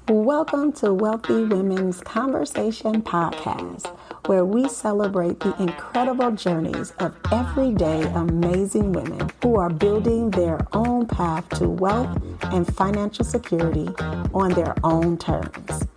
Welcome to Wealthy Women's Conversation Podcast, where we celebrate the incredible journeys of everyday amazing women who are building their own path to wealth and financial security on their own terms.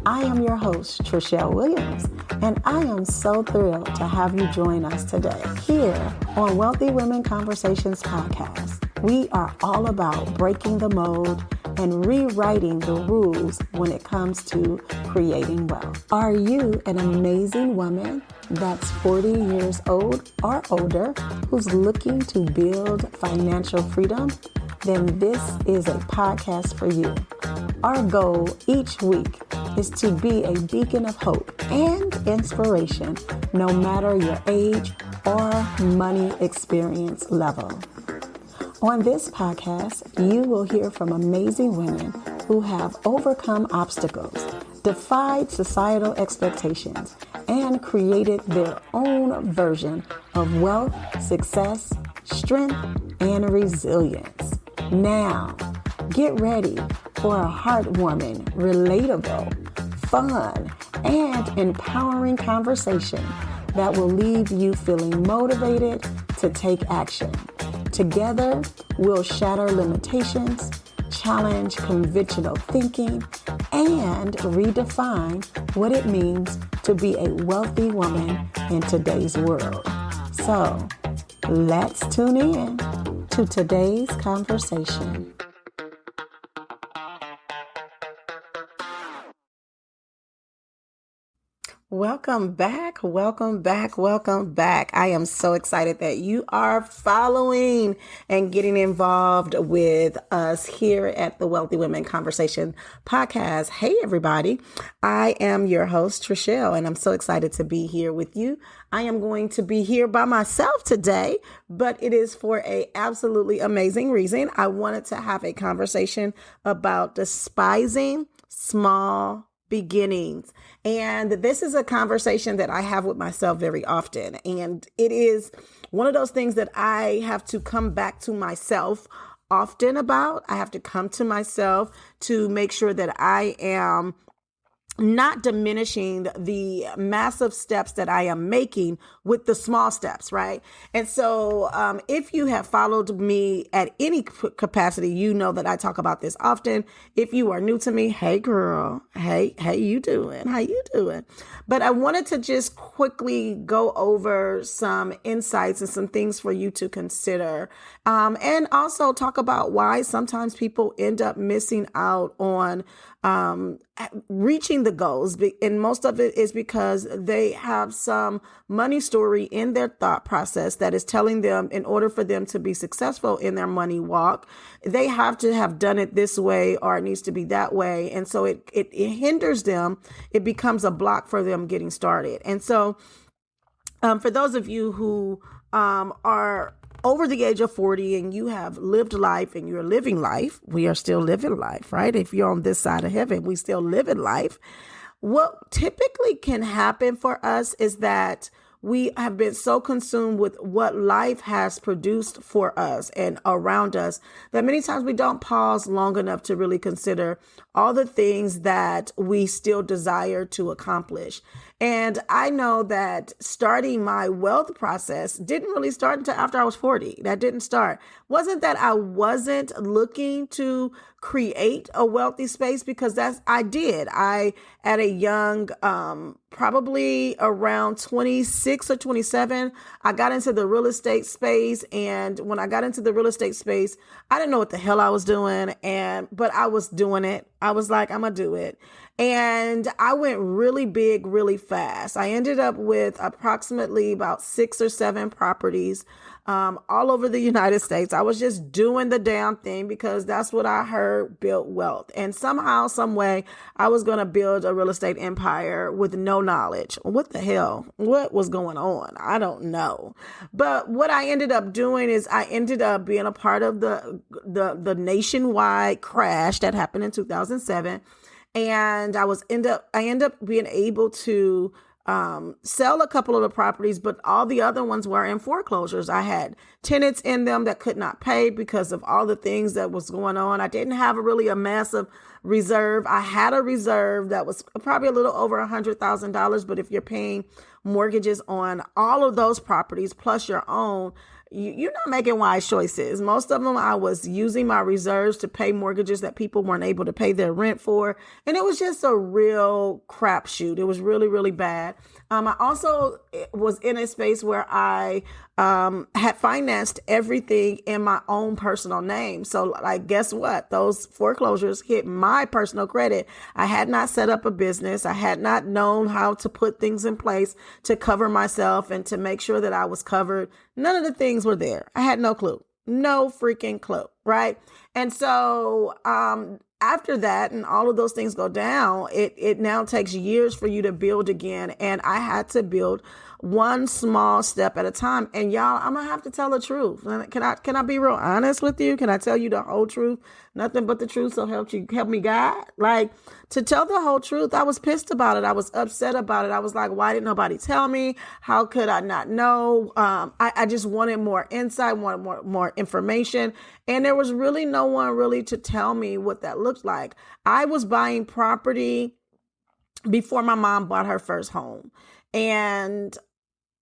I am your host, Treshelle Williams, and I am so thrilled to have you join us today. Here on Wealthy Women Conversations Podcast, we are all about breaking the mold and rewriting the rules when it comes to creating wealth. Are you an amazing woman that's 40 years old or older who's looking to build financial freedom? Then this is a podcast for you. Our goal each week is to be a beacon of hope and inspiration, no matter your age or money experience level. On this podcast, you will hear from amazing women who have overcome obstacles, defied societal expectations, and created their own version of wealth, success, strength, and resilience. Now, get ready for a heartwarming, relatable, fun, and empowering conversation that will leave you feeling motivated to take action. Together, we'll shatter limitations, challenge conventional thinking, and redefine what it means to be a wealthy woman in today's world. So, let's tune in to today's conversation. Welcome back. I am so excited that you are following and getting involved with us here at the Wealthy Women Conversation Podcast. Hey, everybody. I am your host, Treshelle, and I'm so excited to be here with you. I am going to be here by myself today, but it is for a absolutely amazing reason. I wanted to have a conversation about despising small beginnings. And this is a conversation that I have with myself very often. And it is one of those things that I have to come back to myself often about. I have to come to myself to make sure that I am not diminishing the massive steps that I am making with the small steps, right? And so if you have followed me at any capacity, you know that I talk about this often. If you are new to me, hey girl, hey, you doing? How you doing? But I wanted to just quickly go over some insights and some things for you to consider. And also talk about why sometimes people end up missing out on reaching the goals. And most of it is because they have some money story in their thought process that is telling them in order for them to be successful in their money walk, they have to have done it this way or it needs to be that way. And so it hinders them. It becomes a block for them getting started. And so for those of you who are over the age of 40 and you have lived life and you're living life, we are still living life, right? If you're on this side of heaven, we still live in life. What typically can happen for us is that we have been so consumed with what life has produced for us and around us that many times we don't pause long enough to really consider all the things that we still desire to accomplish. And I know that starting my wealth process didn't really start until after I was 40. That didn't start. Wasn't that I wasn't looking to create a wealthy space, because I did. At a young, probably around 26 or 27, I got into the real estate space. And when I got into the real estate space, I didn't know what the hell I was doing. But I was doing it. I was like, I'm going to do it. And I went really big, really fast. I ended up with approximately about 6 or 7 properties all over the United States. I was just doing the damn thing because that's what I heard built wealth. And somehow, some way, I was going to build a real estate empire with no knowledge. What the hell? What was going on? I don't know. But what I ended up doing is I ended up being a part of the nationwide crash that happened in 2007. And I end up being able to sell a couple of the properties, but all the other ones were in foreclosures. I had tenants in them that could not pay because of all the things that was going on. I didn't have a massive reserve. I had a reserve that was probably a little over $100,000, but if you're paying mortgages on all of those properties plus your own, you're not making wise choices. Most of them, I was using my reserves to pay mortgages that people weren't able to pay their rent for. And it was just a real crapshoot. It was really, really bad. I also was in a space where I had financed everything in my own personal name. So like, guess what? Those foreclosures hit my personal credit. I had not set up a business. I had not known how to put things in place to cover myself and to make sure that I was covered. None of the things were there. I had no clue. No freaking clue. Right. And so, after that and all of those things go down, it now takes years for you to build again. And I had to build one small step at a time. And y'all, I'm gonna have to tell the truth. Can I be real honest with you? Can I tell you the whole truth? Nothing but the truth. So help me God. Like, to tell the whole truth, I was pissed about it. I was upset about it. I was like, why didn't nobody tell me? How could I not know? I just wanted more insight, wanted more information. And there was really no one really to tell me what that looked like. I was buying property before my mom bought her first home. And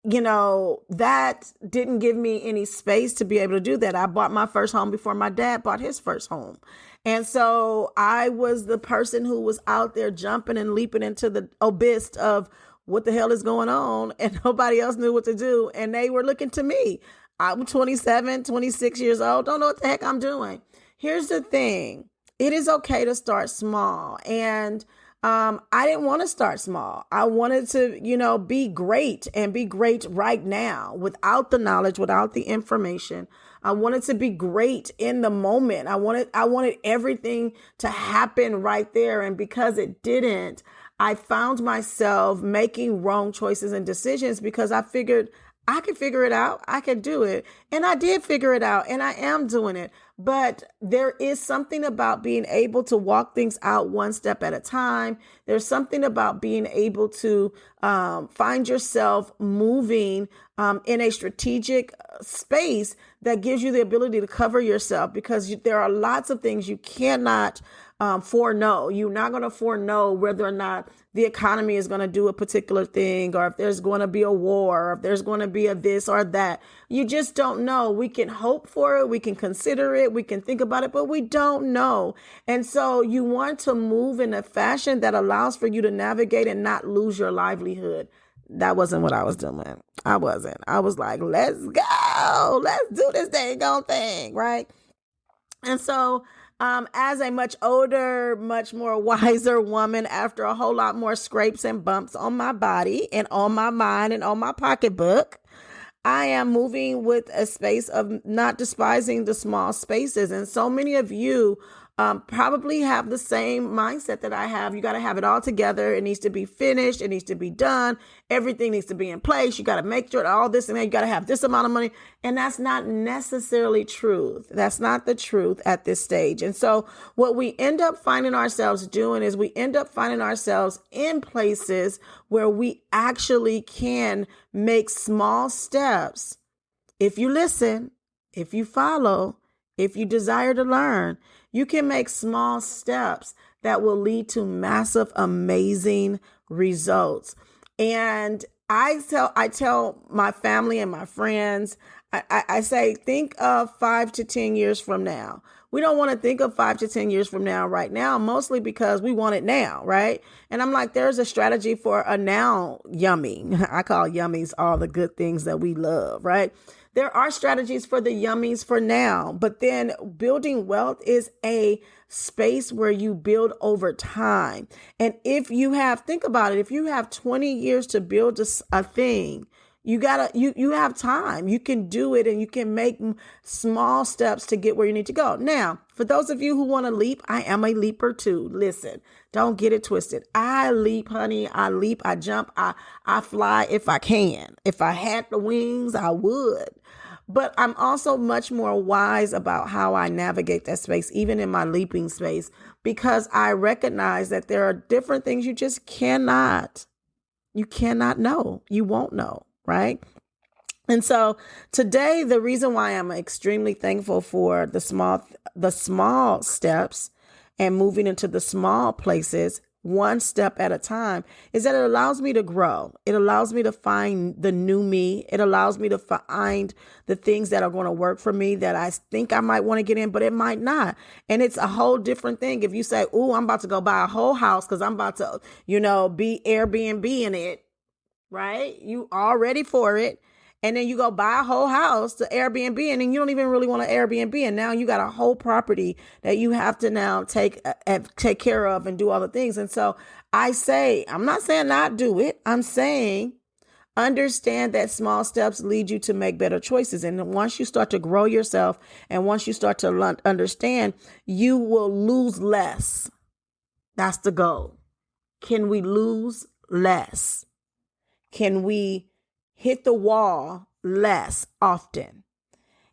that didn't give me any space to be able to do that. I bought my first home before my dad bought his first home. And so I was the person who was out there jumping and leaping into the abyss of what the hell is going on, and nobody else knew what to do. And they were looking to me. I'm 27, 26 years old. Don't know what the heck I'm doing. Here's the thing. It is okay to start small. And I didn't want to start small. I wanted to, be great and be great right now without the knowledge, without the information. I wanted to be great in the moment. I wanted everything to happen right there. And because it didn't, I found myself making wrong choices and decisions because I figured I could figure it out. I could do it. And I did figure it out, and I am doing it. But there is something about being able to walk things out one step at a time. There's something about being able to find yourself moving in a strategic space that gives you the ability to cover yourself, because there are lots of things you cannot foreknow. You're not going to foreknow whether or not the economy is going to do a particular thing, or if there's going to be a war, or if there's going to be a this or that. You just don't know. We can hope for it. We can consider it. We can think about it, but we don't know. And so you want to move in a fashion that allows for you to navigate and not lose your livelihood. That wasn't what I was doing. I wasn't. I was like, let's go. Let's do this dang on thing. Right. And so as a much older, much more wiser woman, after a whole lot more scrapes and bumps on my body and on my mind and on my pocketbook, I am moving with a space of not despising the small spaces. And so many of you probably have the same mindset that I have. You got to have it all together. It needs to be finished. It needs to be done. Everything needs to be in place. You got to make sure that all this and that, you got to have this amount of money. And that's not necessarily truth. That's not the truth at this stage. And so what we end up finding ourselves doing is we end up finding ourselves in places where we actually can make small steps. If you listen, if you follow, if you desire to learn, you can make small steps that will lead to massive, amazing results. And I tell my family and my friends, I say, think of 5 to 10 years from now. We don't want to think of 5 to 10 years from now right now, mostly because we want it now, right? And I'm like, there's a strategy for a now yummy. I call yummies all the good things that we love, right? There are strategies for the yummies for now, but then building wealth is a space where you build over time. And if you think about it, if you have 20 years to build a thing, you have time. You can do it, and you can make small steps to get where you need to go. Now, for those of you who want to leap, I am a leaper too. Listen, don't get it twisted. I leap, honey. I leap, I jump, I fly if I can. If I had the wings, I would. But I'm also much more wise about how I navigate that space, even in my leaping space, because I recognize that there are different things you just cannot You cannot know. You won't know, right? And so today, the reason why I'm extremely thankful for the small steps and moving into the small places, one step at a time, is that it allows me to grow. It allows me to find the new me. It allows me to find the things that are going to work for me that I think I might want to get in, but it might not. And it's a whole different thing. If you say, "Oh, I'm about to go buy a whole house because I'm about to, be Airbnb in it," right? You all ready for it. And then you go buy a whole house to Airbnb, and then you don't even really want an Airbnb. And now you got a whole property that you have to now take care of and do all the things. And so I'm not saying not do it. I'm saying understand that small steps lead you to make better choices. And once you start to grow yourself and once you start to understand, you will lose less. That's the goal. Can we lose less? Can we hit the wall less often?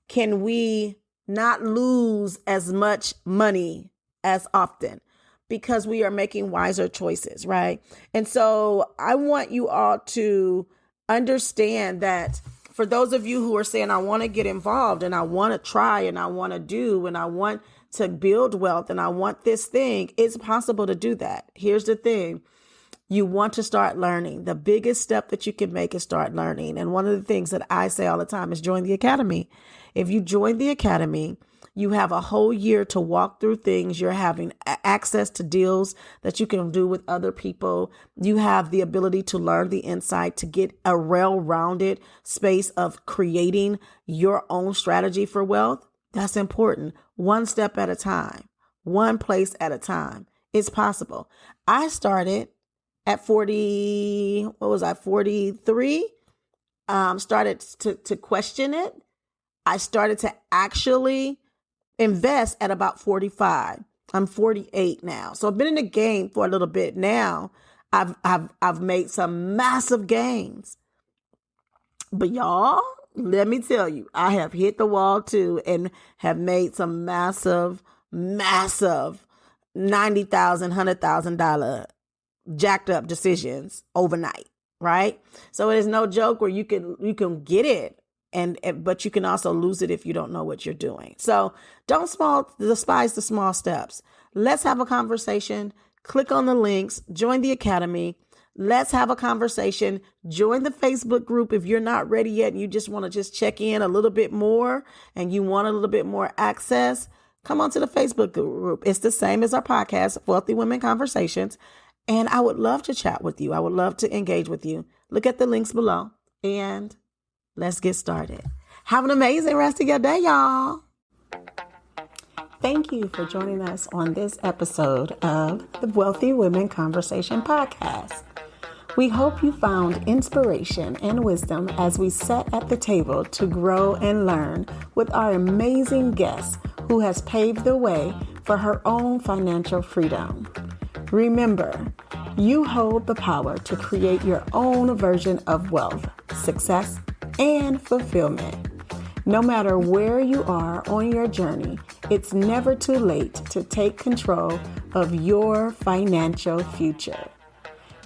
Can we not lose as much money as often? Because we are making wiser choices, right? And so I want you all to understand that for those of you who are saying, I want to get involved and I want to try and I want to do and I want to build wealth and I want this thing, it's possible to do that. Here's the thing. You want to start learning. The biggest step that you can make is start learning. And one of the things that I say all the time is join the academy. If you join the academy, you have a whole year to walk through things. You're having access to deals that you can do with other people. You have the ability to learn the insight, to get a well-rounded space of creating your own strategy for wealth. That's important. One step at a time, one place at a time. It's possible. I started at 43, started to question it. I started to actually invest at about 45. I'm 48 now. So I've been in the game for a little bit now. I've made some massive gains. But y'all, let me tell you, I have hit the wall too and have made some massive $90,000, $100,000 jacked up decisions overnight, right? So it is no joke where you can get it, but you can also lose it if you don't know what you're doing. So don't despise the small steps. Let's have a conversation. Click on the links, join the academy. Let's have a conversation. Join the Facebook group if you're not ready yet and you just want to just check in a little bit more and you want a little bit more access. Come on to the Facebook group. It's the same as our podcast, Wealthy Women Conversations. And I would love to chat with you. I would love to engage with you. Look at the links below and let's get started. Have an amazing rest of your day, y'all. Thank you for joining us on this episode of the Wealthy Women Conversation Podcast. We hope you found inspiration and wisdom as we sat at the table to grow and learn with our amazing guest who has paved the way for her own financial freedom. Remember, you hold the power to create your own version of wealth, success, and fulfillment. No matter where you are on your journey, it's never too late to take control of your financial future.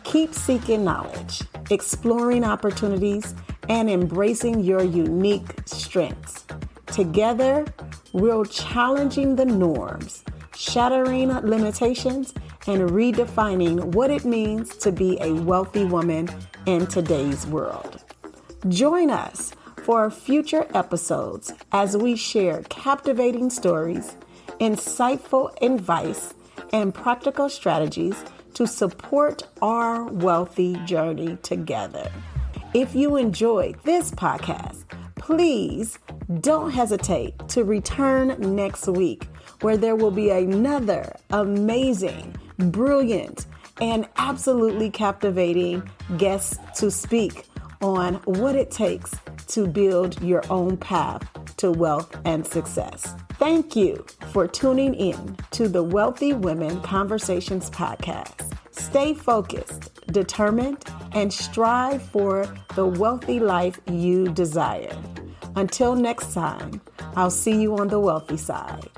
Keep seeking knowledge, exploring opportunities, and embracing your unique strengths. Together, we're challenging the norms, shattering limitations, and redefining what it means to be a wealthy woman in today's world. Join us for future episodes as we share captivating stories, insightful advice, and practical strategies to support our wealthy journey together. If you enjoyed this podcast, please don't hesitate to return next week where there will be another amazing, brilliant, and absolutely captivating guest to speak on what it takes to build your own path to wealth and success. Thank you for tuning in to the Wealthy Women Conversations podcast. Stay focused, determined, and strive for the wealthy life you desire. Until next time, I'll see you on the wealthy side.